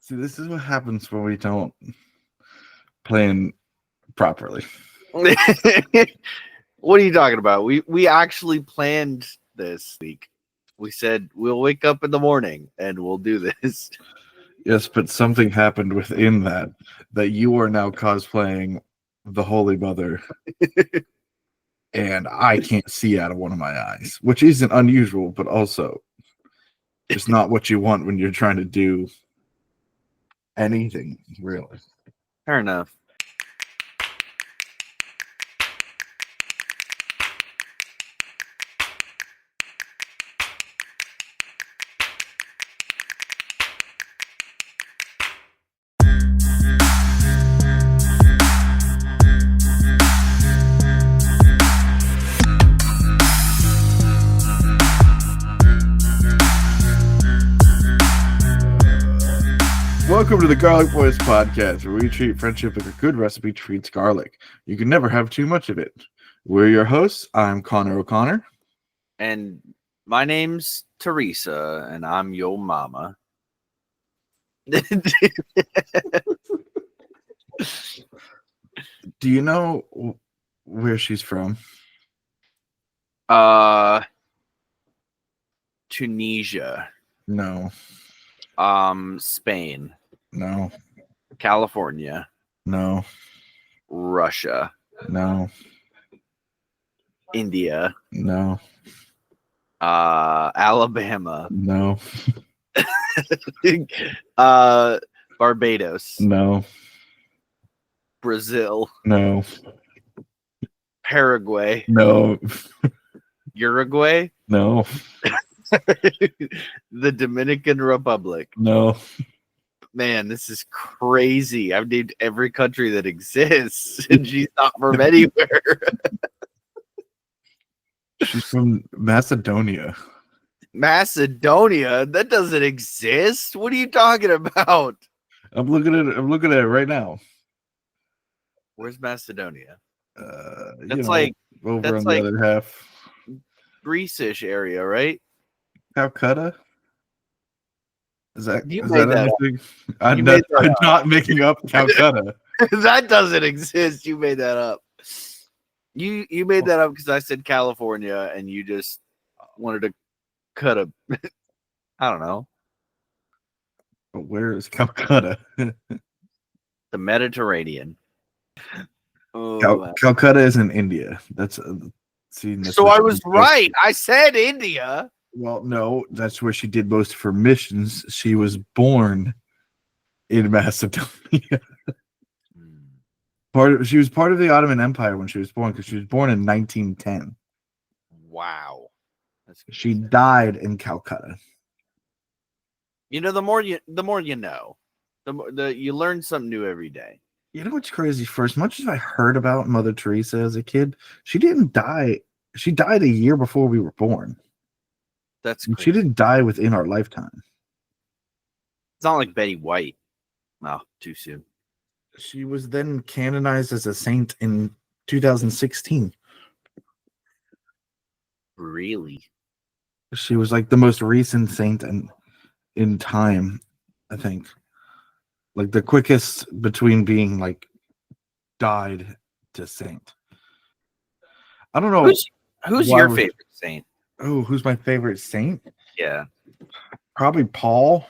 See, this is what happens when we don't plan properly. What are you talking about? We actually planned this week. We said we'll wake up in the morning and we'll do this. Yes, but something happened within that you are now cosplaying the Holy Mother, and I can't see out of one of my eyes, which isn't unusual, but also it's not what you want when you're trying to do anything, really. Fair enough. Welcome to the Garlic Boys podcast, where we treat friendship like a good recipe treats garlic. You can never have too much of it. We're your hosts. I'm Connor O'Connor. And my name's Teresa, and I'm your mama. Do you know where she's from? Tunisia. No. Spain. No. California. No. Russia. No. India. No. Alabama. No. Barbados. No. Brazil. No. Paraguay. No. Uruguay. No. The Dominican Republic. No. Man, this is crazy. I've named every country that exists, and she's not from anywhere. She's from Macedonia. Macedonia? That doesn't exist. What are you talking about? I'm looking at it right now. Where's Macedonia? That's like over on the other half. Greece-ish area, right? Calcutta? Is that anything? I'm not making up Calcutta. That doesn't exist. You made that up. You made that up because I said California and you just wanted to cut a I don't know. But where is Calcutta? The Mediterranean. Calcutta is in India. That's so I was right. I said India. Well, no, that's where she did most of her missions. She was born in Macedonia. She was part of the Ottoman Empire when she was born, because she was born in 1910. Wow. She died in Calcutta. You know, the more you know, you learn something new every day. You know what's crazy? For as much as I heard about Mother Teresa as a kid, she didn't die. She died a year before we were born. That's crazy. She didn't die within our lifetime. It's not like Betty White. No, too soon. She was then canonized as a saint in 2016. Really? She was like the most recent saint in time, I think. Like the quickest between being like died to saint. I don't know. Who's your favorite saint? Oh, who's my favorite saint? Yeah. Probably Paul.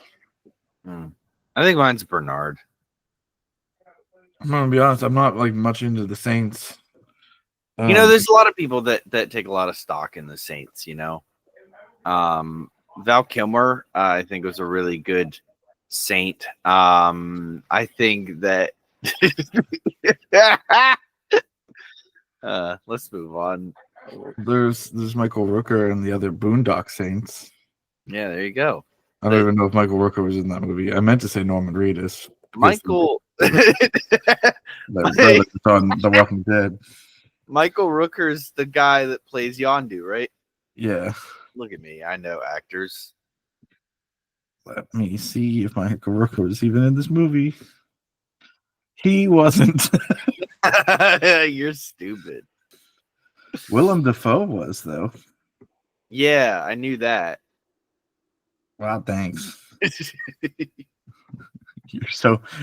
I think mine's Bernard. I'm gonna be honest, I'm not like much into the saints. You know, there's a lot of people that take a lot of stock in the saints, you know. Val Kilmer, I think, was a really good saint. I think that let's move on. There's Michael Rooker and the other Boondock Saints. Yeah, there you go. I don't even know if Michael Rooker was in that movie. I meant to say Norman Reedus. Michael that on The Walking Dead. Michael Rooker's the guy that plays Yondu, right? Yeah. Look at me. I know actors. Let me see if Michael Rooker was even in this movie. He wasn't. You're stupid. Willem Dafoe was, though. Yeah, I knew that. Wow, thanks.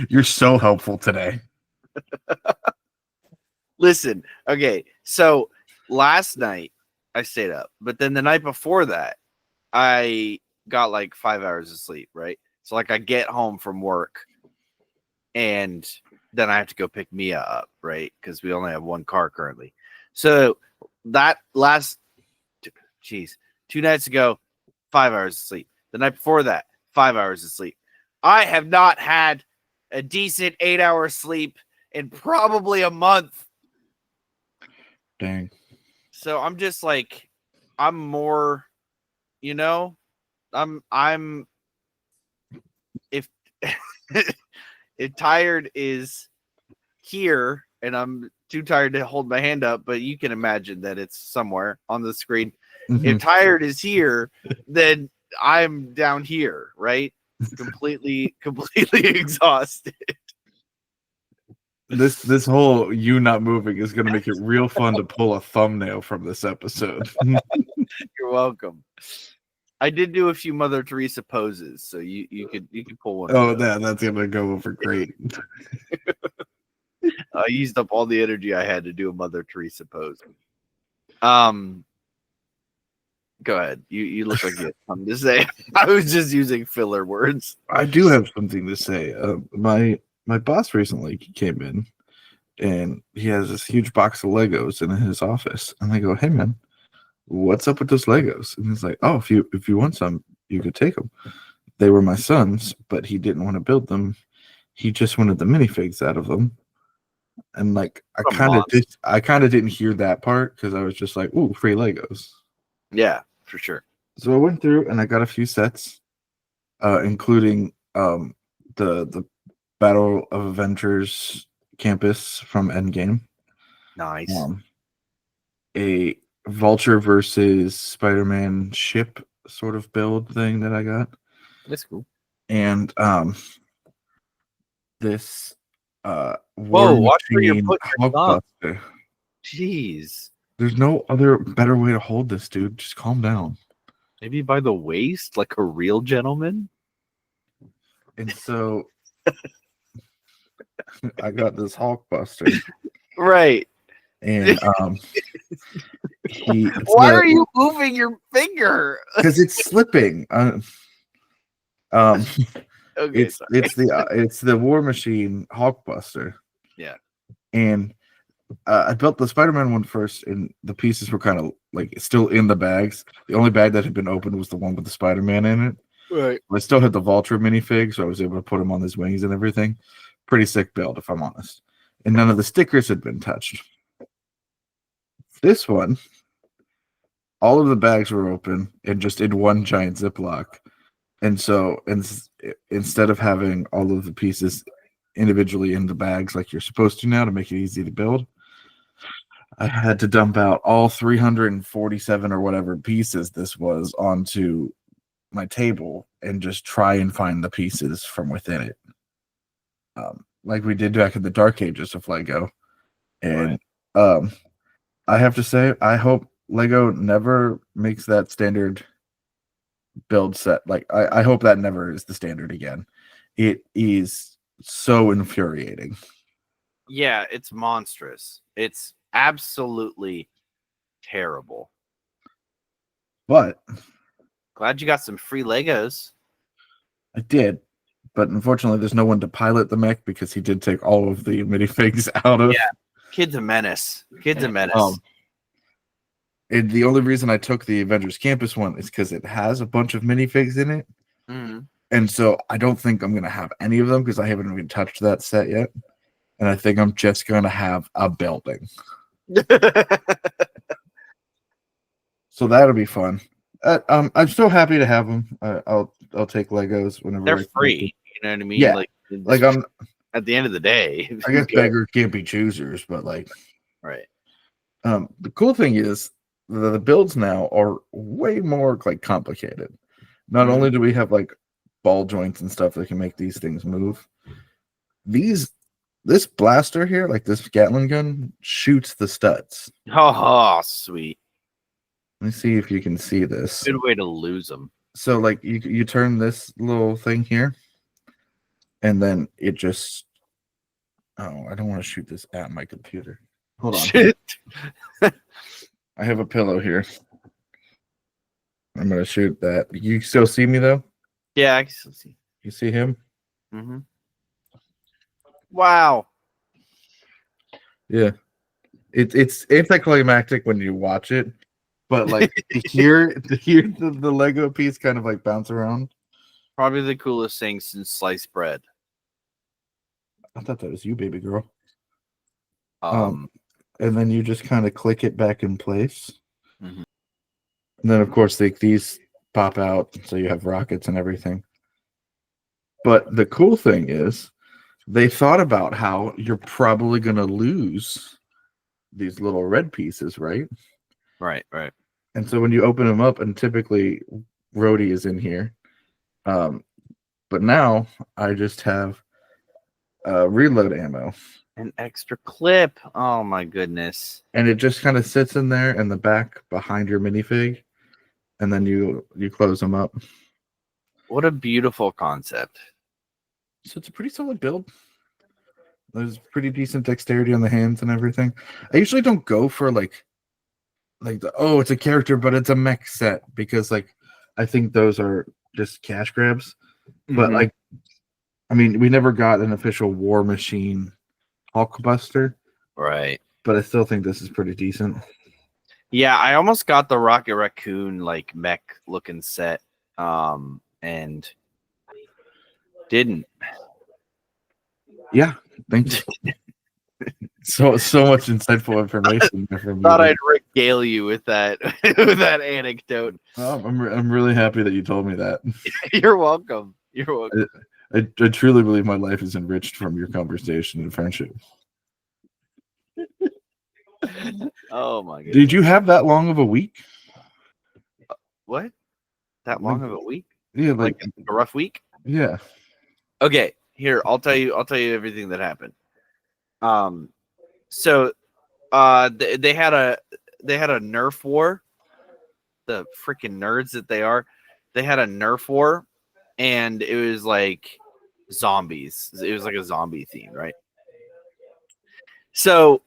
You're so helpful today. Listen, okay, so last night I stayed up, but then the night before that, I got like 5 hours of sleep, right? So like I get home from work and then I have to go pick Mia up, right? Because we only have one car currently. So that last, 2 nights ago, 5 hours of sleep. The night before that, 5 hours of sleep. I have not had a decent 8 hour sleep in probably a month. Dang. So I'm just like, I'm more, I'm if if tired is here and I'm too tired to hold my hand up, but you can imagine that it's somewhere on the screen. If tired is here, then I'm down here, right? Completely exhausted. This whole you not moving is going to make it real fun to pull a thumbnail from this episode. You're welcome. I did do a few Mother Teresa poses, so you could pull one. Oh, that's going to go over great. I used up all the energy I had to do a Mother Teresa pose. Go ahead. You look like you had something to say. I was just using filler words. I do have something to say. My boss recently came in, and he has this huge box of Legos in his office. And I go, "Hey man, what's up with those Legos?" And he's like, "Oh, if you want some, you could take them. They were my son's, but he didn't want to build them. He just wanted the minifigs out of them." And like I kind of didn't hear that part because I was just like, "Ooh, free Legos." Yeah, for sure. So I went through and I got a few sets, including the Battle of Avengers campus from Endgame. Nice. A Vulture versus Spider-Man ship sort of build thing that I got. That's cool. And this Whoa, watch where you put your thumb. Hulkbuster. Jeez. There's no other better way to hold this, dude. Just calm down. Maybe by the waist, like a real gentleman. And so I got this Hulkbuster. Right. And why are you moving your finger? Because it's slipping. Okay, it's the War Machine Hulkbuster. Yeah. And I built the Spider-Man one first, and the pieces were kind of like still in the bags. The only bag that had been opened was the one with the Spider-Man in it. Right. I still had the Vulture minifig, so I was able to put him on his wings and everything. Pretty sick build, if I'm honest. And none of the stickers had been touched. This one, all of the bags were open and just in one giant Ziploc. And so instead of having all of the pieces individually in the bags like you're supposed to now to make it easy to build, I had to dump out all 347 or whatever pieces this was onto my table and just try and find the pieces from within it. Like we did back in the dark ages of Lego. And I have to say, I hope Lego never makes that standard build set. Like I hope that never is the standard again. It is so infuriating. Yeah, it's monstrous. It's absolutely terrible. But glad you got some free Legos. I did, but unfortunately there's no one to pilot the mech because he did take all of the minifigs out of. Yeah, kid's a menace. Kid's a menace. And the only reason I took the Avengers Campus one is because it has a bunch of minifigs in it. Mm-hmm. And so I don't think I'm going to have any of them because I haven't even touched that set yet. And I think I'm just going to have a building. So that'll be fun. I'm so happy to have them. I'll take Legos whenever they're free. You know what I mean? Yeah. Like I'm at the end of the day. I guess beggars can't be choosers, but like, right. The cool thing is the builds now are way more like complicated. Not only do we have like ball joints and stuff that can make these things move, this blaster here, like this Gatling gun, shoots the studs. Oh, sweet. Let me see if you can see this. Good way to lose them. So like you turn this little thing here, and then it just. Oh, I don't want to shoot this at my computer. Hold on. Shit. I have a pillow here. I'm gonna shoot that. You still see me though? Yeah, I can still see. You see him? Mm-hmm. Wow. Yeah. It's anticlimactic when you watch it, but like to hear the Lego piece kind of like bounce around. Probably the coolest thing since sliced bread. I thought that was you, baby girl. Um, And then you just kind of click it back in place. Mhm. And then of course these pop out, so you have rockets and everything. But the cool thing is they thought about how you're probably gonna lose these little red pieces, right? right. And so when you open them up, and typically Rhodey is in here, but now I just have reload ammo, An extra clip. Oh my goodness. and it just kind of sits in there in the back behind your minifig, and then you close them up. What a beautiful concept. So it's a pretty solid build. There's pretty decent dexterity on the hands and everything. I usually don't go for like it's a character, but it's a mech set, because like I think those are just cash grabs. But Mhm. like, I mean, we never got an official War Machine Hulkbuster, Right. but I still think this is pretty decent. Yeah, I almost got the Rocket Raccoon like mech looking set. And didn't. Yeah, thanks. so much insightful information there from you. Thought I'd regale you with that with that anecdote. I'm really happy that you told me that. You're welcome. You're welcome. I truly believe my life is enriched from your conversation and friendship. Oh my goodness. Did you have that long of a week? What? That long of a week? Yeah, Like a rough week? yeah. Okay, here, I'll tell you everything that happened. So they had a Nerf war. The freaking nerds that they are. They had a Nerf war, and it was like zombies. It was like a zombie theme, right? So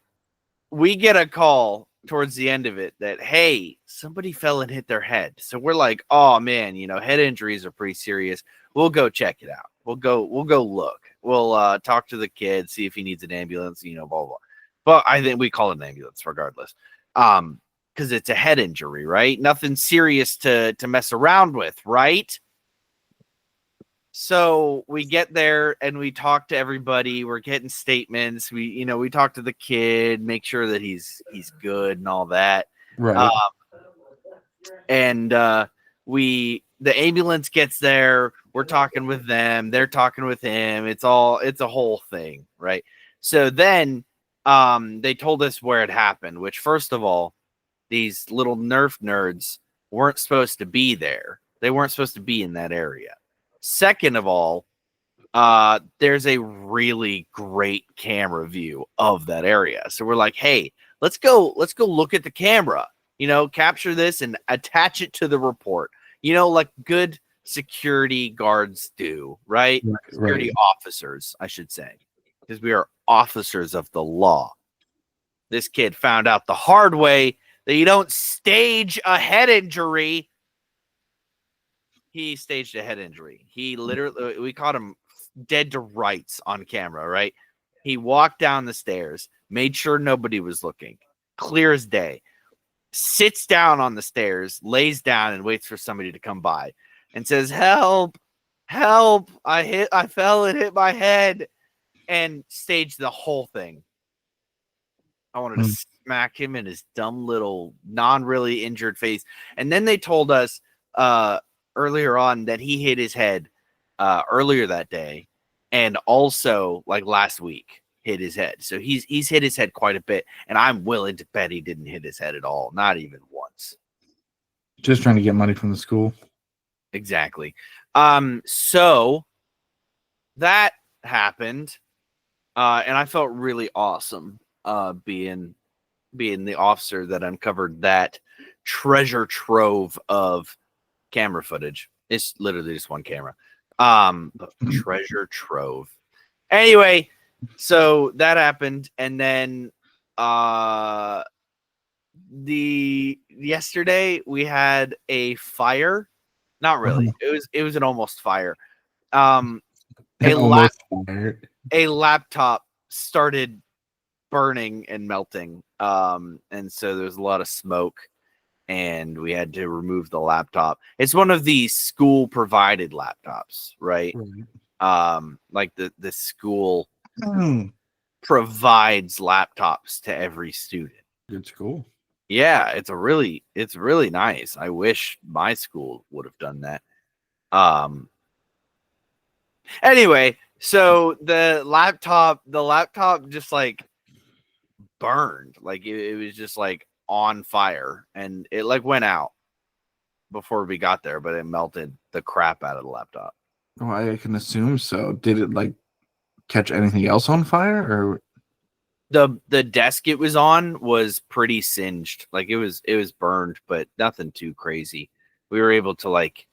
we get a call towards the end of it that, hey, somebody fell and hit their head. So we're like, oh man, head injuries are pretty serious. We'll go check it out. We'll go look. We'll talk to the kid, see if he needs an ambulance, blah, blah. But I think we call it an ambulance regardless. Because it's a head injury, right? Nothing serious to mess around with, right? So we get there and we talk to everybody. We're getting statements. We talk to the kid, make sure that he's good and all that. Right. And the ambulance gets there. We're talking with them. They're talking with him. It's a whole thing, right? So then they told us where it happened, which, first of all, these little Nerf nerds weren't supposed to be there. They weren't supposed to be in that area. Second of all, there's a really great camera view of that area. So we're like, hey, let's go look at the camera, capture this and attach it to the report, like good security guards do, right? Security officers, I should say, because we are officers of the law. This kid found out the hard way that you don't stage a head injury. He staged a head injury. He literally, we caught him dead to rights on camera, right? He walked down the stairs, made sure nobody was looking, clear as day, sits down on the stairs, lays down and waits for somebody to come by and says, help, I fell and hit my head, and staged the whole thing. I wanted to smack him in his dumb little non-really injured face. And then they told us earlier on that he hit his head earlier that day, and also like last week hit his head. So he's hit his head quite a bit, and I'm willing to bet he didn't hit his head at all, not even once. Just trying to get money from the school. Exactly. So that happened, and I felt really awesome being the officer that uncovered that treasure trove of camera footage. It's literally just one camera. But treasure trove. Anyway, so that happened, and then yesterday we had a fire. Not really. It was an almost fire. A laptop started burning and melting. And so there's a lot of smoke, and we had to remove the laptop. It's one of the school provided laptops, right? Like the school provides laptops to every student. Good school. Yeah, it's really nice. I wish my school would have done that. Anyway, so the laptop just like burned. Like it was just like on fire, and it like went out before we got there, but it melted the crap out of the laptop. Oh, I can assume so. Did it like catch anything else on fire, or the desk it was on was pretty singed? Like it was burned, but nothing too crazy. We were able to like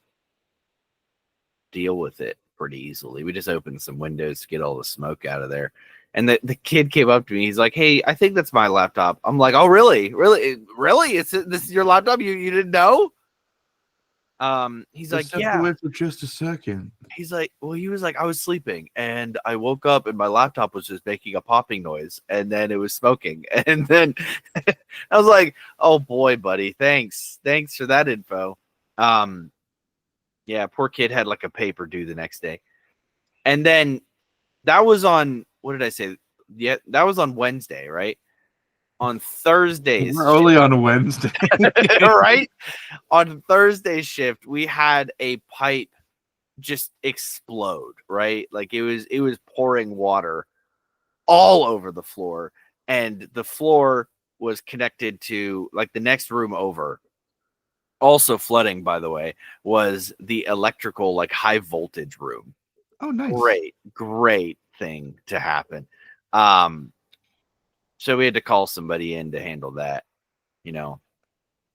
deal with it pretty easily. We just opened some windows to get all the smoke out of there. And the kid came up to me. He's like, "Hey, I think that's my laptop." I'm like, "Oh, really? This is your laptop? You didn't know?" He's like, "Yeah." Away for just a second. He's like, "Well," he was like, "I was sleeping and I woke up and my laptop was just making a popping noise, and then it was smoking." And then I was like, "Oh boy, buddy, thanks for that info." Yeah, poor kid had like a paper due the next day, and then that was on. What did I say? Yeah, that was on Wednesday, right? On Thursdays. We're only on Wednesday. Right? On Thursday's shift, we had a pipe just explode, right? Like it was pouring water all over the floor. And the floor was connected to like the next room over. Also flooding, by the way, was the electrical, like high voltage room. Oh, nice. Great thing to happen. So we had to call somebody in to handle that,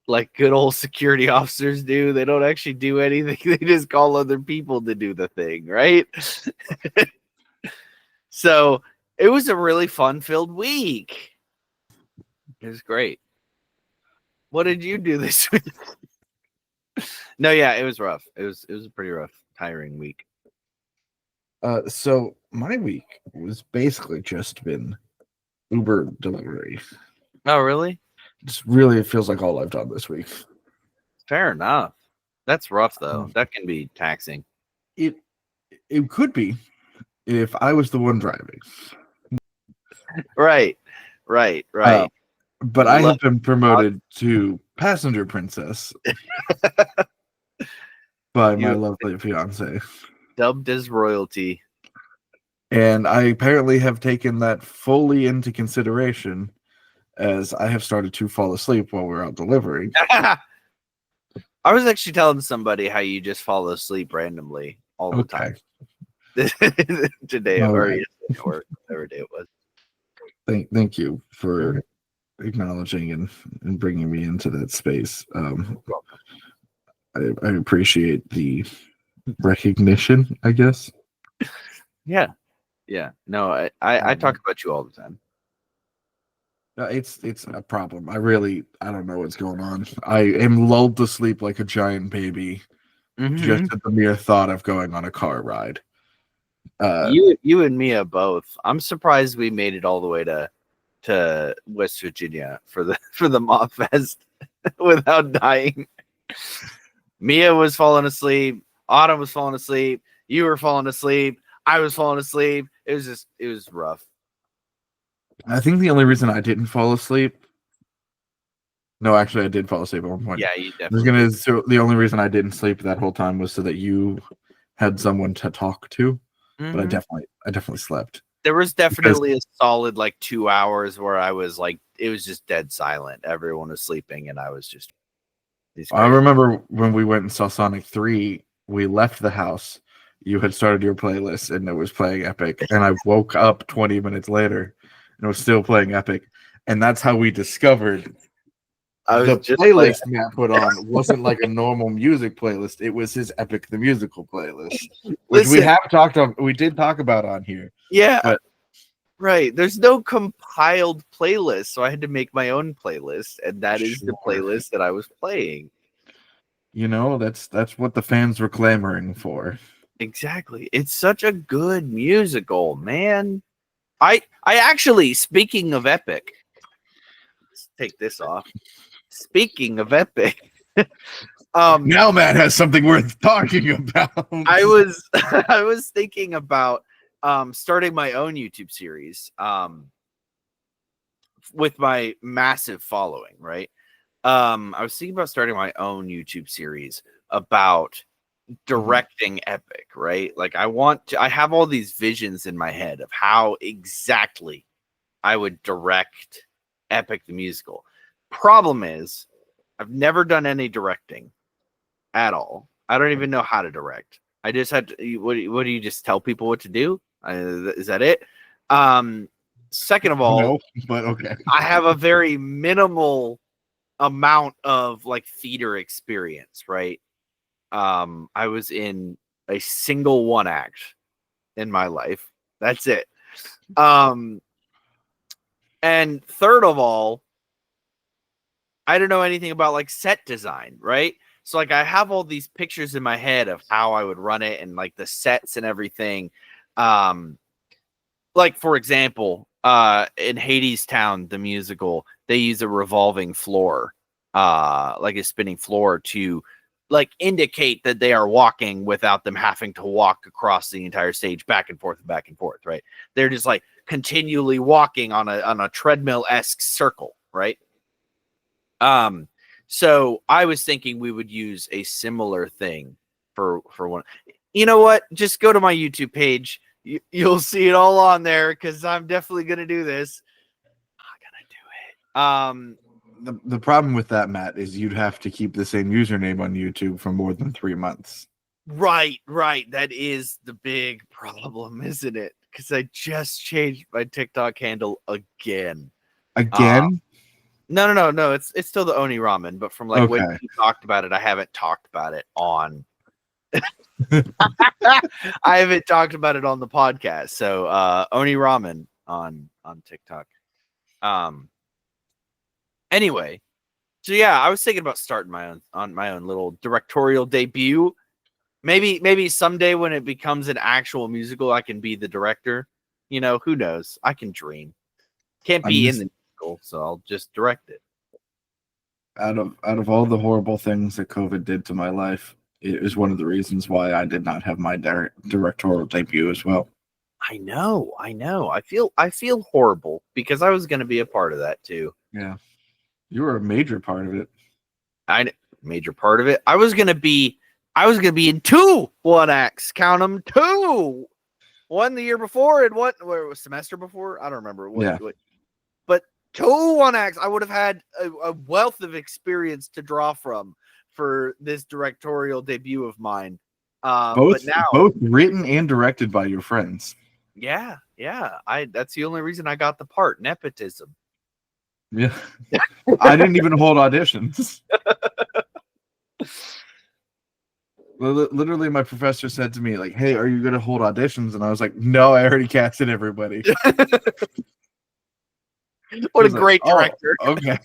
like good old security officers do. They don't actually do anything. They just call other people to do the thing, right? So it was a really fun-filled week. It was great. What did you do this week? No, yeah, it was rough. It was a pretty rough, tiring week. So my week was basically just been Uber delivery. Oh, really? Just really, it feels like all I've done this week. Fair enough. That's rough, though. That can be taxing. It could be if I was the one driving. Right. But I have been promoted to passenger princess by my lovely fiance. Dubbed as royalty. And I apparently have taken that fully into consideration, as I have started to fall asleep while we're out delivering. I was actually telling somebody how you just fall asleep randomly all the time. Today or yesterday or whatever day it was. Thank you for acknowledging and bringing me into that space. I appreciate the recognition, I guess. Yeah. No, I talk about you all the time. It's a problem. I don't know what's going on. I am lulled to sleep like a giant baby, just at the mere thought of going on a car ride. You and Mia both. I'm surprised we made it all the way to West Virginia for the Moth Fest without dying. Mia was falling asleep. Autumn was falling asleep. You were falling asleep. I was falling asleep. It was rough. I think the only reason I didn't fall asleep. No, actually, I did fall asleep at one point. Yeah, you definitely. So the only reason I didn't sleep that whole time was so that you had someone to talk to. But I definitely slept. There was definitely a solid like 2 hours where I was like, it was just dead silent. Everyone was sleeping, and I was just. I remember when we went and saw Sonic 3, we left the house. You had started your playlist, and it was playing Epic. And I woke up 20 minutes later, and it was still playing Epic. And that's how we discovered I was the just playlist Matt put on wasn't like a normal music playlist. It was his Epic the Musical playlist, which Listen, we did talk about on here. yeah, But right. There's no compiled playlist, so I had to make my own playlist, and that is the Sure. playlist that I was playing. You know, that's what the fans were clamoring for. Exactly. It's such a good musical, man. I actually, speaking of Epic, let's take this off. Speaking of Epic, Now Matt has something worth talking about. I was I was thinking about starting my own YouTube series with my massive following, right? I was thinking about starting my own YouTube series about directing Epic, right? Like I have all these visions in my head of how exactly I would direct Epic the musical. Problem is, I've never done any directing at all. I don't even know how to direct. I just had to, what do you just tell people what to do? Is that it? Second of all, No, but okay. I have a very minimal amount of like theater experience, right? I was in a single one act in my life. That's it. And third of all, I don't know anything about like set design, right? So like I have all these pictures in my head of how I would run it and like the sets and everything. Like for example, in Hades Town, the musical, they use a revolving floor, like a spinning floor to like indicate that they are walking without them having to walk across the entire stage back and forth, right? They're just like continually walking on a treadmill-esque circle, right? So I was thinking we would use a similar thing for one. You know what? Just go to my YouTube page. You'll see it all on there because I'm definitely gonna do this. I'm gonna do it. The problem with that, Matt, is you'd have to keep the same username on YouTube for more than 3 months. Right. That is the big problem, isn't it? Because I just changed my TikTok handle again. Again? No. It's still the Oni Ramen, but from like when Okay. you talked about it, I haven't talked about it on. I haven't talked about it on the podcast. So Oni Ramen on TikTok. Anyway, so yeah, I was thinking about starting my own little directorial debut. Maybe someday when it becomes an actual musical, I can be the director. You know, who knows? I can dream. Can't be in the musical, so I'll just direct it. Out of all the horrible things that COVID did to my life, it is one of the reasons why I did not have my directorial debut as well. I know. I feel horrible because I was going to be a part of that too. Yeah, you were a major part of it. Major part of it. I was gonna be in 2 one acts. Count them, 2. One the year before and what was semester before? I don't remember. But 2 one acts. I would have had a wealth of experience to draw from for this directorial debut of mine. But now both written and directed by your friends. Yeah. That's the only reason I got the part. Nepotism. Yeah. I didn't even hold auditions. Literally, my professor said to me, like, "Hey, are you going to hold auditions?" And I was like, "No, I already casted everybody." What a great director. Okay.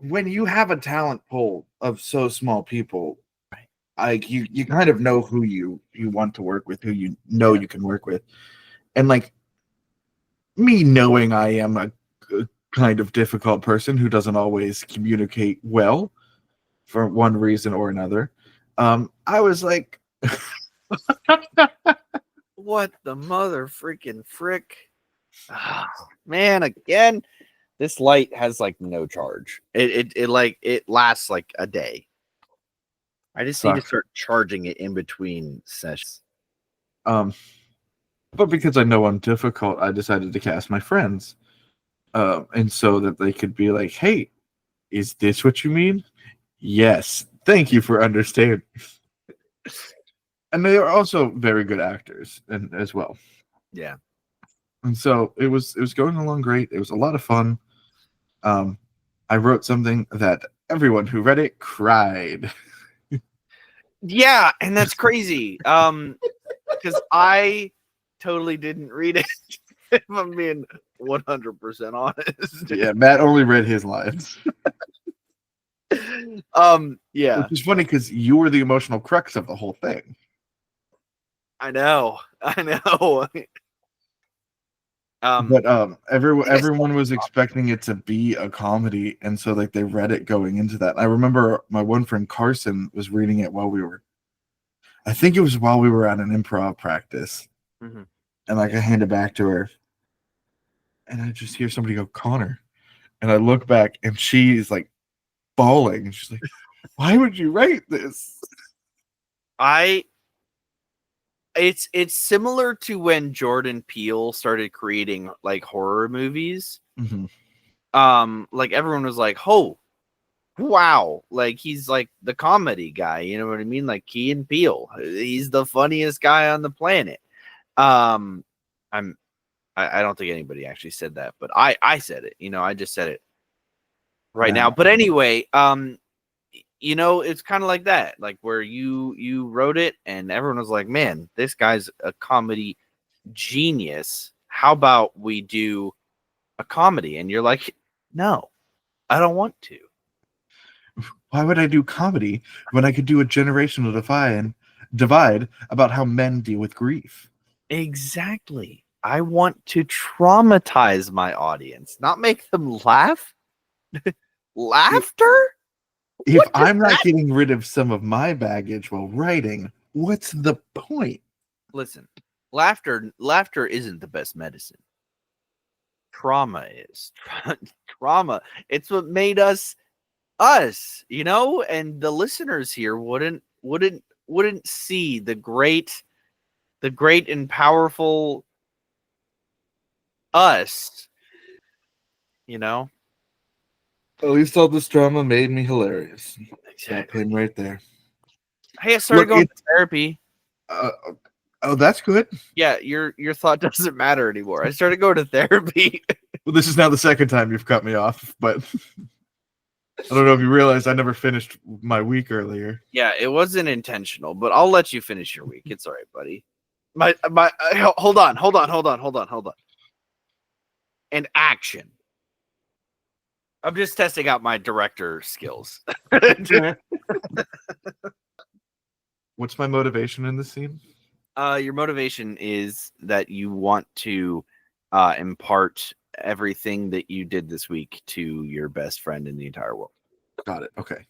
When you have a talent pool of so small people, like you kind of know who you want to work with, who you know you can work with. And like me knowing I am a kind of difficult person who doesn't always communicate well for one reason or another, I was like, what the mother freaking frick? Man, again, this light has like no charge. It lasts like a day. I just need to start charging it in between sessions. But because I know I'm difficult, I decided to cast my friends. And so that they could be like, "Hey, is this what you mean?" Yes. Thank you for understanding. And they are also very good actors and as well. Yeah. And so it was going along great. It was a lot of fun. I wrote something that everyone who read it cried. Yeah, and that's crazy. Because I totally didn't read it. If I'm being 100% honest. Yeah, Matt only read his lines. Yeah, Which is funny because you were the emotional crux of the whole thing. I know. But Yes. everyone was expecting it to be a comedy, and so like they read it going into that. I remember my one friend Carson was reading it I think it was while we were at an improv practice, Mhm. and like I hand it back to her, and I just hear somebody go Connor, and I look back, and she's like bawling, and she's like, "Why would you write this?" It's similar to when Jordan Peele started creating like horror movies. Mm-hmm. Like everyone was like, "Oh, wow!" Like he's like the comedy guy. You know what I mean? Like Key and Peele. He's the funniest guy on the planet. Um, I don't think anybody actually said that, but I said it. I just said it right now. But anyway, it's kind of like that, like where you wrote it and everyone was like, man, this guy's a comedy genius. How about we do a comedy? And you're like, no, I don't want to. Why would I do comedy when I could do a generational divide about how men deal with grief? Exactly. I want to traumatize my audience, not make them laugh. Laughter? If What does I'm not that- getting rid of some of my baggage while writing, what's the point? Listen, laughter isn't the best medicine. Trauma is. Trauma. It's what made us, and the listeners here wouldn't see the great and powerful us, you know. At least all this drama made me hilarious. That Exactly. pin right there. Hey, I started Look, going to therapy. Oh, that's good. Yeah, your thought doesn't matter anymore. I started going to therapy. Well, this is now the second time you've cut me off, but I don't know if you realized I never finished my week earlier. Yeah, it wasn't intentional, but I'll let you finish your week. It's all right, buddy. Hold on. And action. I'm just testing out my director skills. What's my motivation in this scene? Your motivation is that you want to impart everything that you did this week to your best friend in the entire world. Got it. Okay.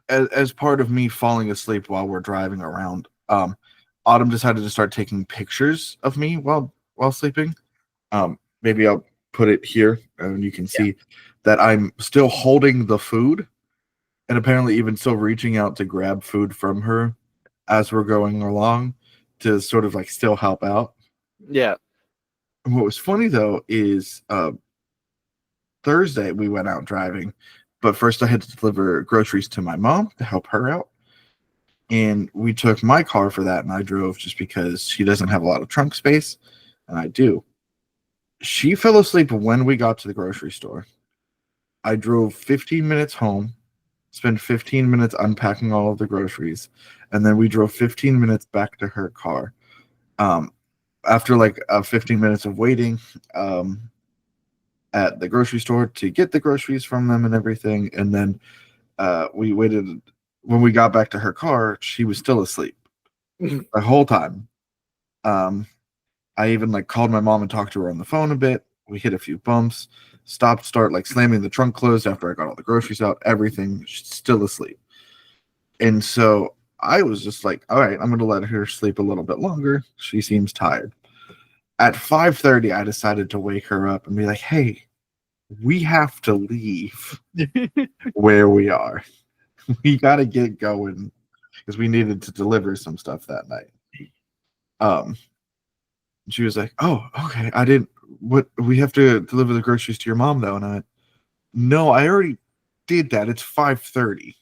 As part of me falling asleep while we're driving around, Autumn decided to start taking pictures of me while sleeping. Maybe I'll put it here, and you can see that I'm still holding the food, and apparently even still reaching out to grab food from her as we're going along to sort of like still help out. Yeah. And what was funny though is Thursday we went out driving, but first I had to deliver groceries to my mom to help her out. And we took my car for that, and I drove just because she doesn't have a lot of trunk space, and I do. She fell asleep when we got to the grocery store. I drove 15 minutes home, spent 15 minutes unpacking all of the groceries, and then we drove 15 minutes back to her car. After like 15 minutes of waiting at the grocery store to get the groceries from them and everything, and then we waited. When we got back to her car, she was still asleep the whole time. I even like called my mom and talked to her on the phone a bit. We hit a few bumps, stopped, start like slamming the trunk closed after I got all the groceries out, everything. She's still asleep. And so I was just like, all right, I'm going to let her sleep a little bit longer. She seems tired. At 5:30, I decided to wake her up and be like, hey, we have to leave where we are. We got to get going because we needed to deliver some stuff that night. She was like, oh, okay. What, we have to deliver the groceries to your mom though. And I went, no, I already did that. It's 5:30.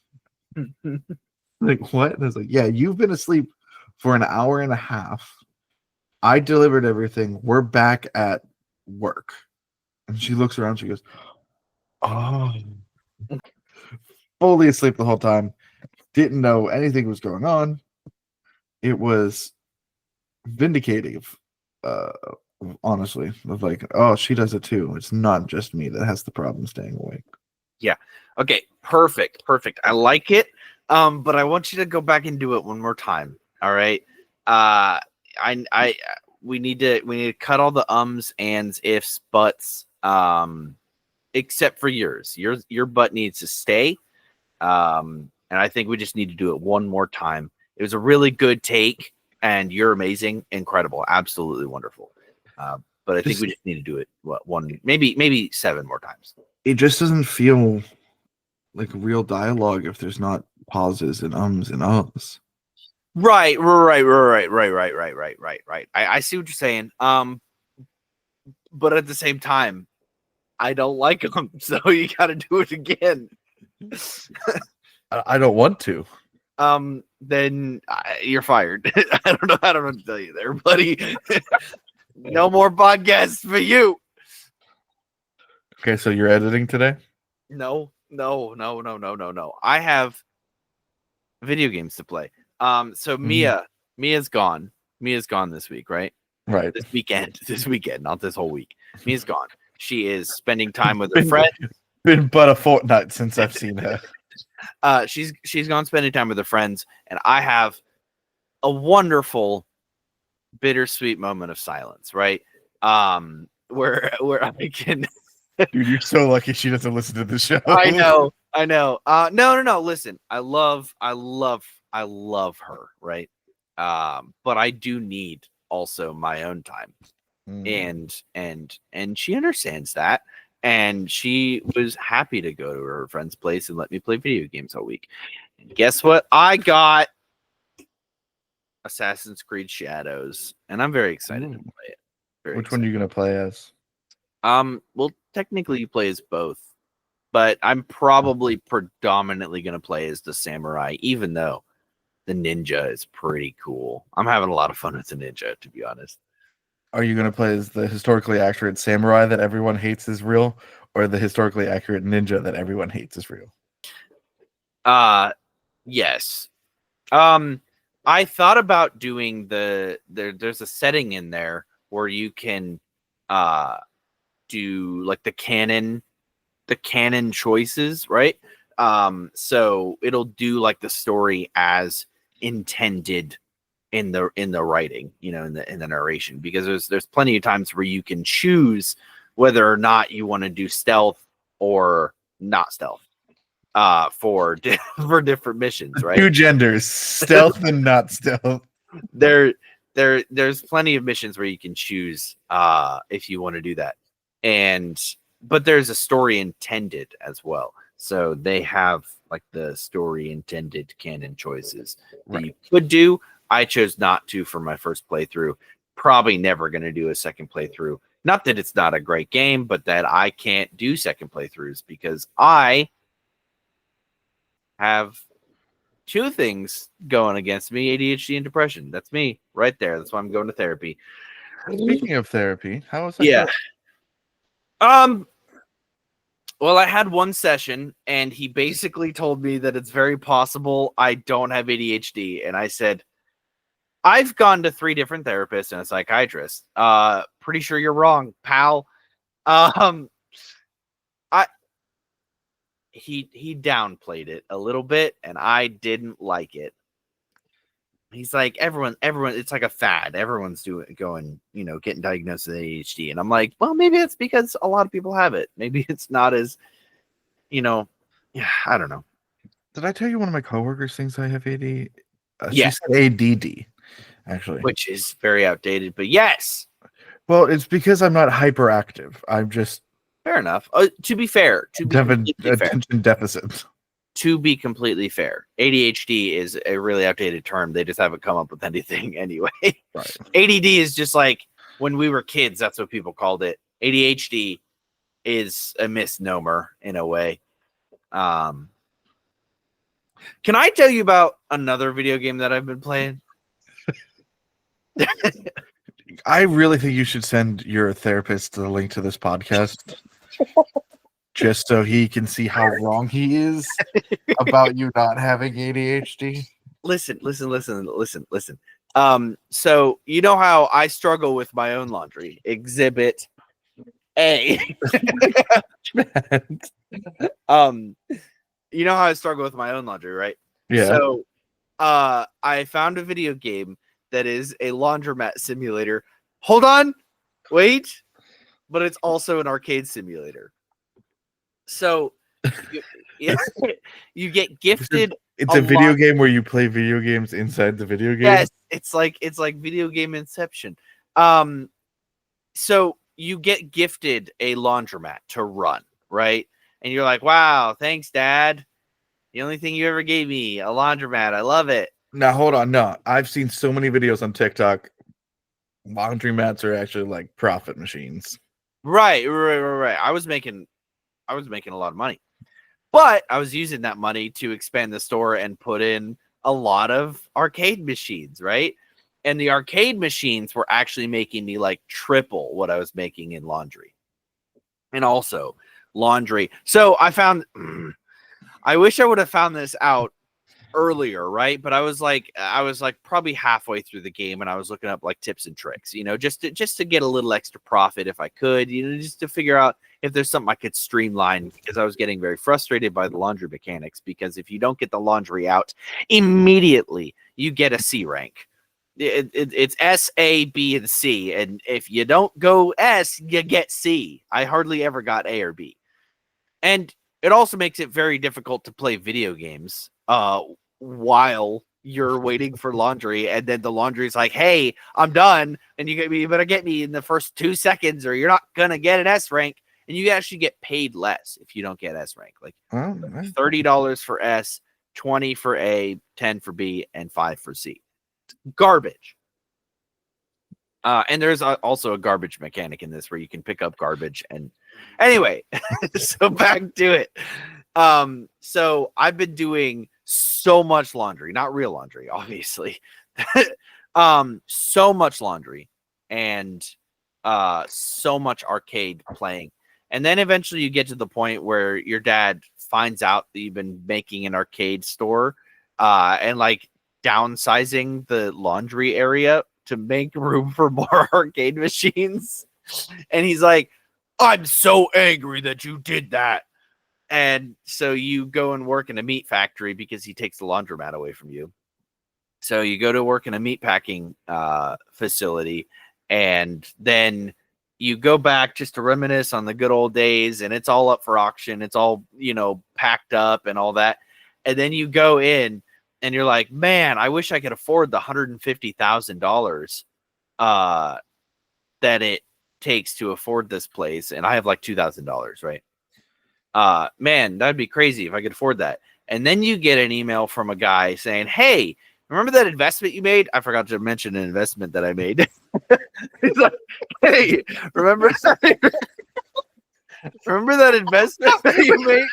Like, what? And I was like, yeah, you've been asleep for an hour and a half. I delivered everything. We're back at work. And she looks around. She goes, "Oh." Fully asleep the whole time. Didn't know anything was going on. It was vindicative, uh, honestly. Of like, oh, she does it too. It's not just me that has the problem staying awake. Yeah. Okay. Perfect. I like it. But I want you to go back and do it one more time. All right. We need to cut all the ums, ands, ifs, buts, except for yours. Your butt needs to stay. And I think we just need to do it one more time. It was a really good take, and you're amazing, incredible, absolutely wonderful. But I think we just need to do it maybe 7 more times. It just doesn't feel like real dialogue if there's not pauses and ums and uhs. Right. I see what you're saying. But at the same time, I don't like them, so you got to do it again. I don't want to. Then you're fired. I don't know what to tell you there, buddy. No more podcasts for you. Okay, so you're editing today? No. I have video games to play. So Mia's gone. Mia's gone this week, right? Right. This weekend, not this whole week. Mia's gone. She is spending time with her friend. Been but a fortnight since I've seen her. She's gone spending time with her friends, and I have a wonderful, bittersweet moment of silence, right? Where I can. Dude, you're so lucky she doesn't listen to the show. I know. No. Listen, I love her, right? But I do need also my own time, and she understands that. And she was happy to go to her friend's place and let me play video games all week. And guess what? I got Assassin's Creed Shadows, and I'm very excited to play it. Which one are you gonna play as? Well, technically you play as both, but I'm probably predominantly gonna play as the samurai, even though the ninja is pretty cool. I'm having a lot of fun with the ninja, to be honest. Are you going to play as the historically accurate samurai that everyone hates is real, or the historically accurate ninja that everyone hates is real? Yes. I thought about doing there's a setting in there where you can do like the canon choices, right? So it'll do like the story as intended in the writing, in the narration, because there's plenty of times where you can choose whether or not you want to do stealth or not stealth for different missions, right? 2 genders, stealth and not stealth. There's plenty of missions where you can choose if you want to do that, but there's a story intended as well. So they have like the story intended canon choices that you could do. I chose not to for my first playthrough. Probably never going to do a second playthrough. Not that it's not a great game, but that I can't do second playthroughs because I have 2 things going against me: ADHD and depression. That's me right there. That's why I'm going to therapy. Speaking of therapy, how was that? Yeah. Well, I had one session, and he basically told me that it's very possible I don't have ADHD, and I said, I've gone to 3 different therapists and a psychiatrist. Pretty sure you're wrong, pal. He downplayed it a little bit, and I didn't like it. He's like, everyone, it's like a fad. Everyone's getting diagnosed with ADHD. And I'm like, well, maybe it's because a lot of people have it. Maybe it's not as, I don't know. Did I tell you one of my coworkers thinks I have AD? Yeah. She said ADD, actually. Which is very outdated, but yes. Well, it's because I'm not hyperactive. I'm just... Fair enough. To be fair. Attention deficit. To be completely fair, ADHD is a really outdated term. They just haven't come up with anything anyway. Right. ADD is just like when we were kids, that's what people called it. ADHD is a misnomer in a way. Can I tell you about another video game that I've been playing? I really think you should send your therapist the link to this podcast just so he can see how wrong he is about you not having ADHD. Listen. So you know how I struggle with my own laundry. Exhibit A. You know how I struggle with my own laundry, right? Yeah. So I found a video game that is a laundromat simulator. Hold on. Wait. But it's also an arcade simulator. So you get gifted. It's a video game where you play video games inside the video game. Yes, it's like video game Inception. So you get gifted a laundromat to run, right? And you're like, wow, thanks, Dad. The only thing you ever gave me, a laundromat. I love it. Now hold on. No, I've seen so many videos on TikTok. Laundromats are actually like profit machines. Right. I was making a lot of money, but I was using that money to expand the store and put in a lot of arcade machines, right? And the arcade machines were actually making me like triple what I was making in laundry. And also laundry. So I found, I wish I would have found this out earlier, right? But I was like probably halfway through the game, and I was looking up like tips and tricks, just to get a little extra profit if I could, just to figure out if there's something I could streamline, because I was getting very frustrated by the laundry mechanics. Because if you don't get the laundry out immediately, you get a C rank. It's S, A, B, and C, and if you don't go S, you get C. I hardly ever got A or B, and it also makes it very difficult to play video games while you're waiting for laundry, and then the laundry is like, hey, I'm done, and you better get me in the first 2 seconds or you're not gonna get an S rank. And you actually get paid less if you don't get S rank, like $30 for S, 20 for A, 10 for B, and 5 for C. Garbage. And there's also a garbage mechanic in this where you can pick up garbage. And anyway, so back to it. So I've been doing so much laundry, not real laundry, obviously. So much laundry and so much arcade playing. And then eventually you get to the point where your dad finds out that you've been making an arcade store and like downsizing the laundry area to make room for more arcade machines. And he's like, I'm so angry that you did that. And so you go and work in a meat factory because he takes the laundromat away from you. So you go to work in a meat packing facility, and then you go back just to reminisce on the good old days, and it's all up for auction. It's all, packed up and all that. And then you go in and you're like, man, I wish I could afford the $150,000 that it takes to afford this place. And I have like $2,000, right? Man, that'd be crazy if I could afford that. And then you get an email from a guy saying, hey, remember that investment you made? I forgot to mention an investment that I made. He's like, hey, remember that investment that you made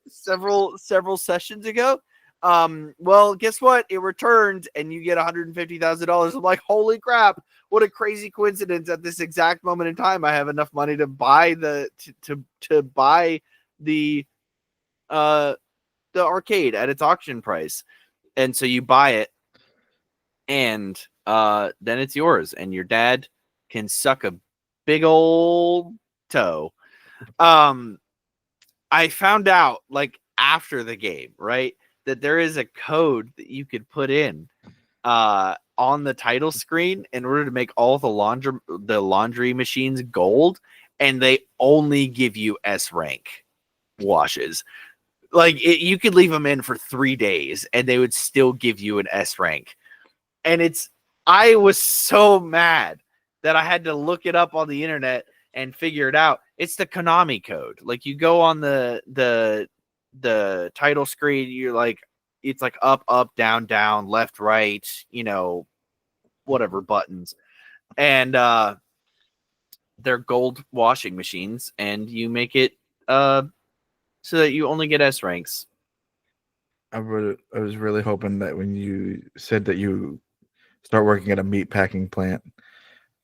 several sessions ago? Well, guess what? It returned and you get $150,000. I'm like, holy crap. What a crazy coincidence. At this exact moment in time, I have enough money to buy to buy the arcade at its auction price. And so you buy it, and then it's yours, and your dad can suck a big old toe. I found out like after the game, right, that there is a code that you could put in on the title screen in order to make all the laundry machines gold, and they only give you S rank washes. Like you could leave them in for 3 days and they would still give you an S rank. And I was so mad that I had to look it up on the internet and figure it out. It's the Konami code. Like you go on the title screen, you're like, it's like up, down, left, right, whatever buttons. And they're gold washing machines, and you make it so that you only get S ranks. I was really hoping that when you said that you start working at a meat packing plant.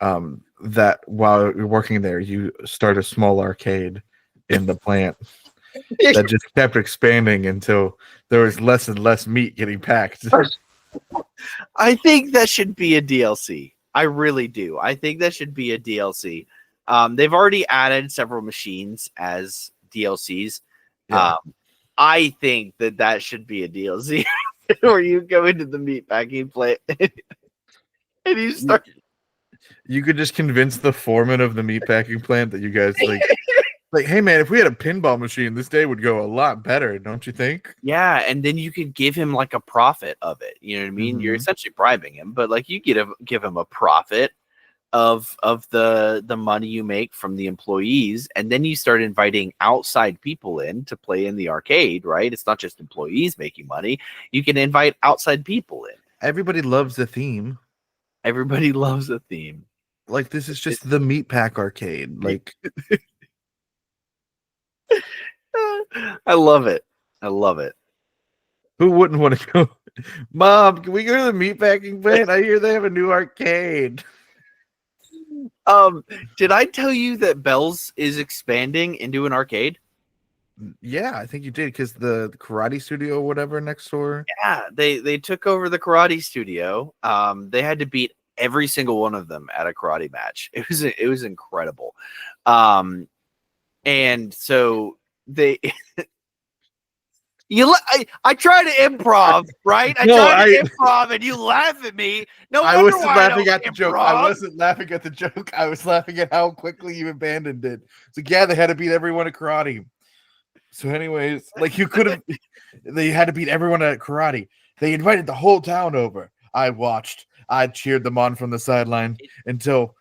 That while you're working there, you start a small arcade in the plant that just kept expanding until there was less and less meat getting packed. I think that should be a DLC. I really do. I think that should be a DLC. They've already added several machines as DLCs. Yeah. I think that should be a DLC where you go into the meatpacking plant and you start. You could just convince the foreman of the meatpacking plant that you guys like, hey man, if we had a pinball machine, this day would go a lot better, don't you think? Yeah, and then you could give him like a profit of it. You know what I mean? You're essentially bribing him, but like you give him a profit of the money you make from the employees, and then you start inviting outside people in to play in the arcade, right? It's not just employees making money. You can invite outside people in. Everybody loves the theme. Everybody loves a theme. Like this is just the meat pack arcade. Like I love it. I love it. who wouldn't want to go? Mom, can we go to the meatpacking plant? I hear they have a new arcade. Did I tell you that Bell's is expanding into an arcade? Yeah, I think you did because the karate studio or whatever next door. Yeah, they took over the karate studio. They had to beat every single one of them at a karate match. It was incredible. And so they I try to improv, right? I try to improv and you laugh at me. No, I wasn't laughing at the joke. I wasn't laughing at the joke. I was laughing at how quickly you abandoned it. So yeah, they had to beat everyone at karate. So anyways, like you could have they had to beat everyone at karate. They invited the whole town over. I watched. I cheered them on from the sideline until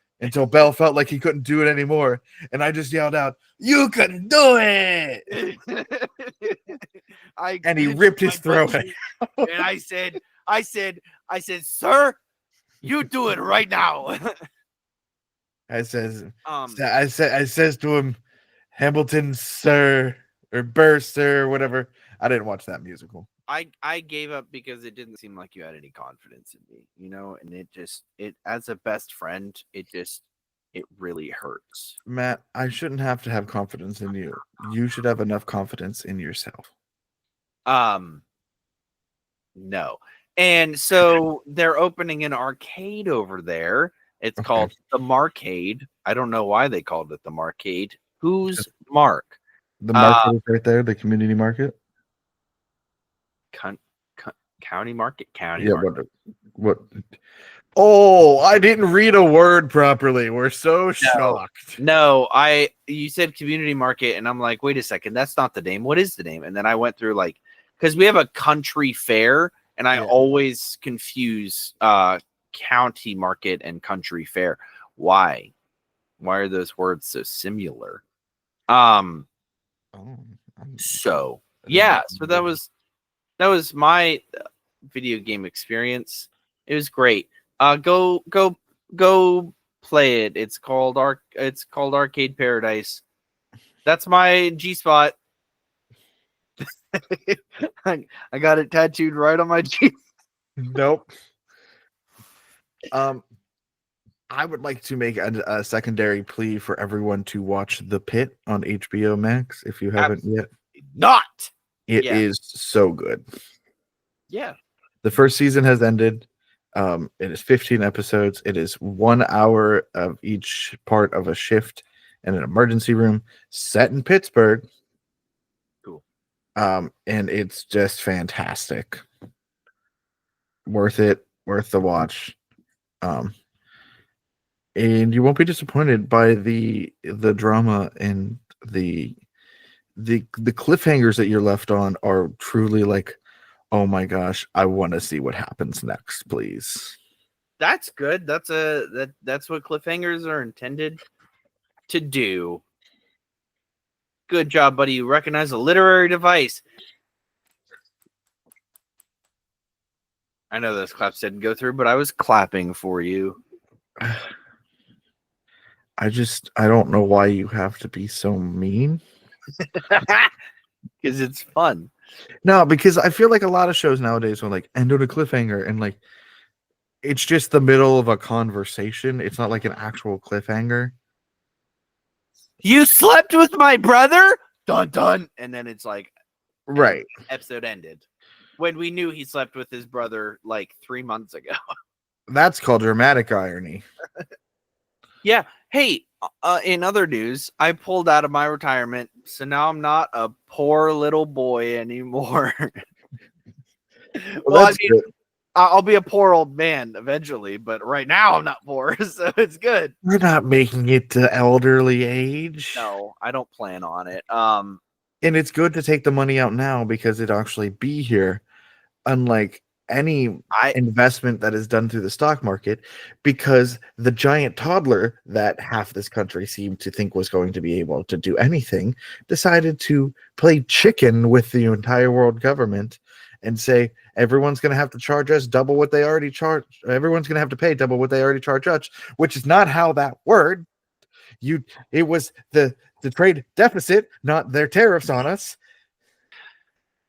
Bell felt like he couldn't do it anymore. And I just yelled out, "You can do it!" And he ripped his throat. And I said, "Sir, you do it right now." I says to him, "Hamilton, sir," or "Burr, sir," or whatever. I didn't watch that musical. I gave up because it didn't seem like you had any confidence in me, you know, and it as a best friend, it really hurts. Matt, I shouldn't have to have confidence in you. You should have enough confidence in yourself. No. And so they're opening an arcade over there. It's called the Marcade. I don't know why they called it the Marcade. Who's Mark? The market is right there, the community market. County market. Yeah, what? Oh, I didn't read a word properly. We're so shocked. No, you said community market, and I'm like, wait a second, that's not the name. What is the name? And then I went through because we have a country fair, and I always confuse county market and country fair. Why? Why are those words so similar? So that was my video game experience. It was great. Go play it. It's called Arcade Paradise. That's my G spot. I got it tattooed right on my G. Nope. I would like to make a secondary plea for everyone to watch The Pit on HBO Max if you haven't yet. Not. It is so good. Yeah. The first season has ended. It is 15 episodes. It is 1 hour of each part of a shift in an emergency room set in Pittsburgh. Cool. And it's just fantastic. Worth it. Worth the watch. And you won't be disappointed by the drama and the cliffhangers that you're left on are truly like, oh my gosh, I want to see what happens next, please. That's good. That's what cliffhangers are intended to do. Good job, buddy. You recognize a literary device. I know those claps didn't go through, but I was clapping for you. I don't know why you have to be so mean. Because it's fun. No, because I feel like a lot of shows nowadays are like end on a cliffhanger, and like it's just the middle of a conversation. It's not like an actual cliffhanger. You slept with my brother? Dun dun. And then it's like, Right. episode ended when we knew he slept with his brother like 3 months ago. That's called dramatic irony. Yeah. Hey, in other news, I pulled out of my retirement, so now I'm not a poor little boy anymore. Well, I that's mean, good. I'll be a poor old man eventually, but right now I'm not poor, so it's good. We're not making it to elderly age. No, I don't plan on it. And it's good to take the money out now because it'd actually be here, unlike any investment that is done through the stock market, because the giant toddler that half this country seemed to think was going to be able to do anything decided to play chicken with the entire world government and say everyone's going to have to charge us double what they already charge. Everyone's going to have to pay double what they already charge us, which is not how that worked. It was the trade deficit, not their tariffs on us.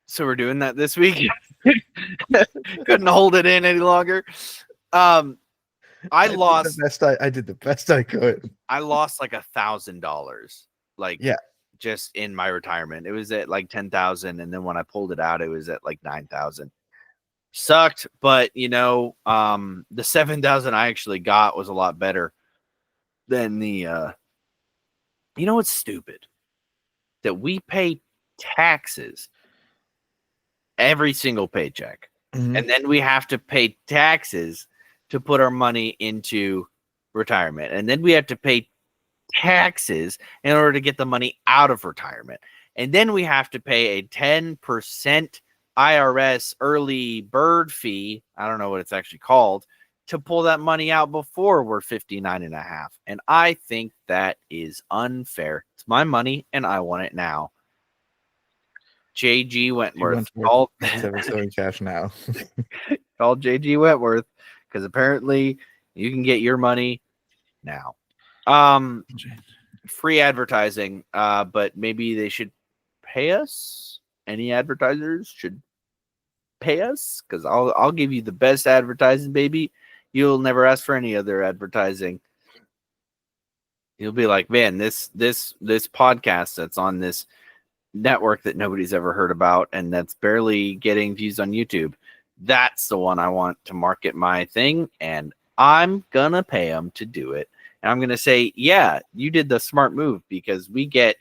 So we're doing that this week. Couldn't hold it in any longer. I did the best I could. I lost like $1,000, like just in my retirement. It was at like 10,000, and then when I pulled it out, it was at like 9,000. Sucked, but the 7,000 I actually got was a lot better than the. You know what's stupid? That we pay taxes every single paycheck. Mm-hmm. And then we have to pay taxes to put our money into retirement. And then we have to pay taxes in order to get the money out of retirement. And then we have to pay a 10% IRS early bird fee. I don't know what it's actually called, to pull that money out before we're 59 and a half. And I think that is unfair. It's my money and I want it now. JG Wentworth. Called cash now. Called JG Wentworth because apparently you can get your money now. Free advertising, but maybe they should pay us. Any advertisers should pay us because I'll give you the best advertising, baby. You'll never ask for any other advertising. You'll be like, man, this podcast that's on this network that nobody's ever heard about and that's barely getting views on YouTube, that's the one I want to market my thing, and I'm gonna pay them to do it. And I'm gonna say, yeah, you did the smart move because we get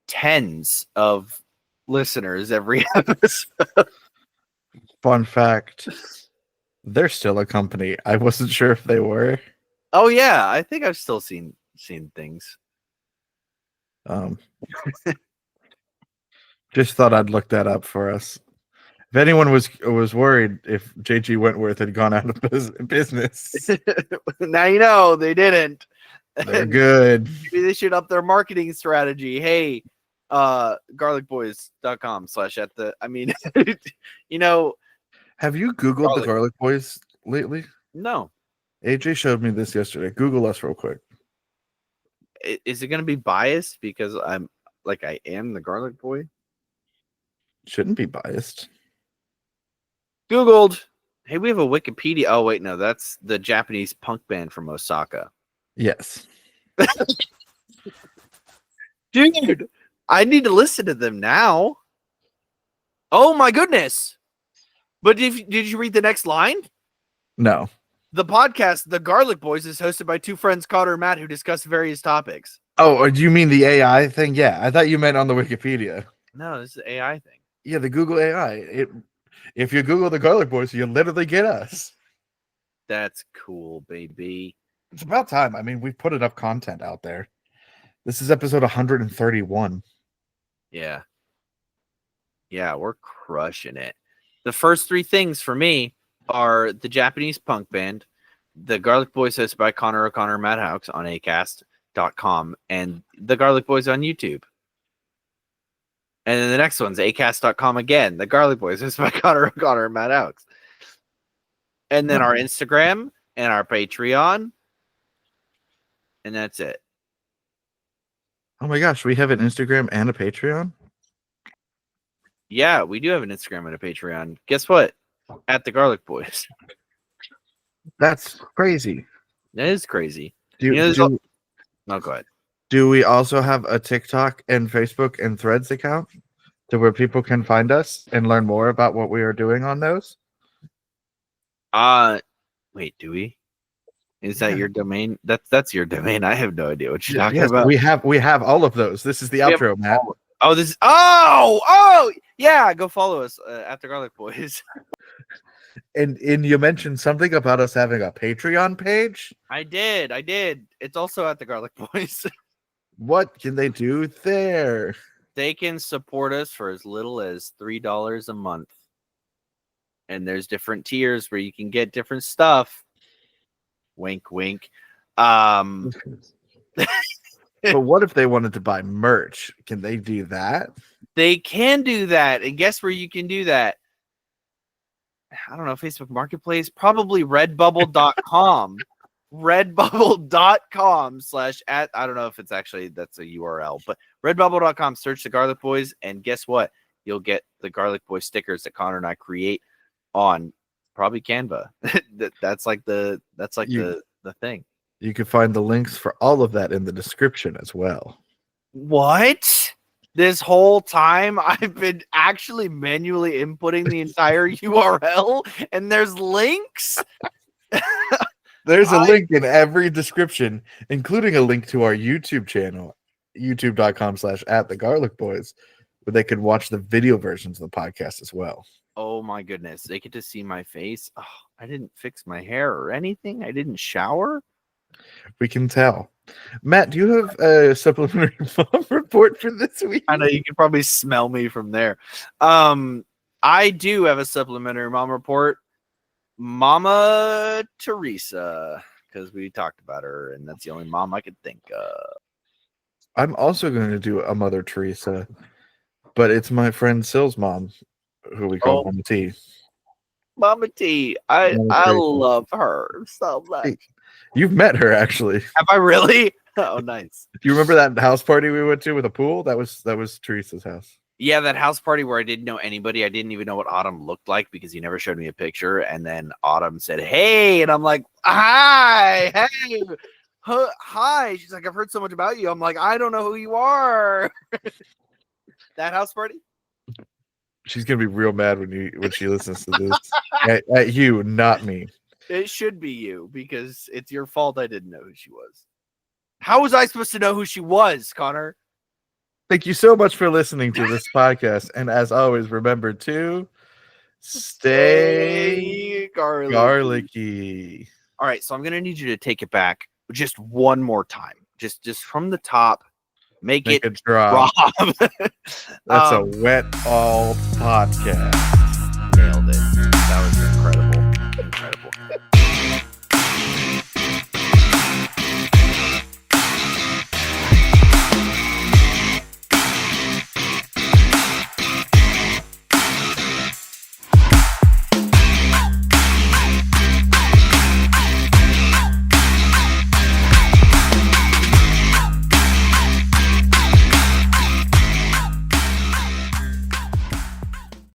tens of listeners every episode. Fun fact, they're still a company. I wasn't sure if they were. Oh yeah, I think I've still seen things. Just thought I'd look that up for us. If anyone was worried if JG Wentworth had gone out of business, now you know they didn't. They're good. Maybe they should up their marketing strategy. Hey, garlicboys.com/ Have you Googled the Garlic Boys lately? No. AJ showed me this yesterday. Google us real quick. Is it going to be biased because I am the Garlic Boy? Shouldn't be biased. Googled. Hey, we have a Wikipedia. Oh, wait, no, that's the Japanese punk band from Osaka. Yes. Dude, I need to listen to them now. Oh, my goodness. But did you read the next line? No. The podcast, The Garlic Boys, is hosted by two friends, Connor and Matt, who discuss various topics. Oh, do you mean the AI thing? Yeah, I thought you meant on the Wikipedia. No, this is the AI thing. Yeah, the Google AI. If you Google the Garlic Boys, you literally get us. That's cool, baby. It's about time. I mean, we've put enough content out there. This is episode 131. Yeah. Yeah, we're crushing it. The first three things for me are the Japanese punk band, the Garlic Boys hosted by Connor O'Connor and Matt Haux on acast.com, and the Garlic Boys on YouTube. And then the next one's acast.com again, the Garlic Boys hosted by Connor O'Connor and Matt Haux. And then our Instagram and our Patreon. And that's it. Oh my gosh, we have an Instagram and a Patreon? Yeah, we do have an Instagram and a Patreon. Guess what? At the Garlic Boys. That's crazy. That is crazy. Do, You know, there's do, no, go ahead. do we also have a TikTok and Facebook and Threads account to where people can find us and learn more about what we are doing on those? Wait, do we? Is that your domain? That's your domain. I have no idea what you're talking Yes, about. we have all of those. This is the We have outro, Matt. Oh, this is oh yeah. Go follow us at the Garlic Boys. And you mentioned something about us having a Patreon page. I did. It's also at the Garlic Boys. What can they do there? They can support us for as little as $3 a month. And there's different tiers where you can get different stuff. Wink, wink. But what if they wanted to buy merch? Can they do that? They can do that. And guess where you can do that? I don't know, Facebook Marketplace, probably redbubble.com. redbubble.com / I don't know if it's actually that's a URL, but redbubble.com, search the Garlic Boys, and guess what? You'll get the Garlic Boy stickers that Connor and I create on probably Canva. that's the thing. You can find the links for all of that in the description as well. What? This whole time I've been actually manually inputting the entire URL and there's links. There's a link in every description, including a link to our YouTube channel, youtube.com / at the Garlic Boys, where they can watch the video versions of the podcast as well. Oh my goodness. They get to see my face. Oh, I didn't fix my hair or anything. I didn't shower. We can tell. Matt, do you have a supplementary mom report for this week? I know you can probably smell me from there. I do have a supplementary mom report. Mama Teresa, because we talked about her, and that's the only mom I could think of. I'm also going to do a Mother Teresa, but it's my friend Sill's mom, who we call Mama T. Mama T. I love her so much. Hey, you've met her, actually. Have I really? Oh, nice. Do you remember that house party we went to with a pool? That was Teresa's house. Yeah, that house party where I didn't know anybody. I didn't even know what Autumn looked like because he never showed me a picture. And then Autumn said, "Hey," and I'm like, "Hi, hey, hi." She's like, "I've heard so much about you." I'm like, "I don't know who you are." That house party. She's gonna be real mad when she listens to this. at you, not me. It should be you because it's your fault I didn't know who she was. How was I supposed to know who she was, Connor? Thank you so much for listening to this podcast. And as always, remember to stay garlicky. All right, so I'm going to need you to take it back just one more time. Just from the top. Make it drop. That's a wet all podcast. Nailed it. That was incredible.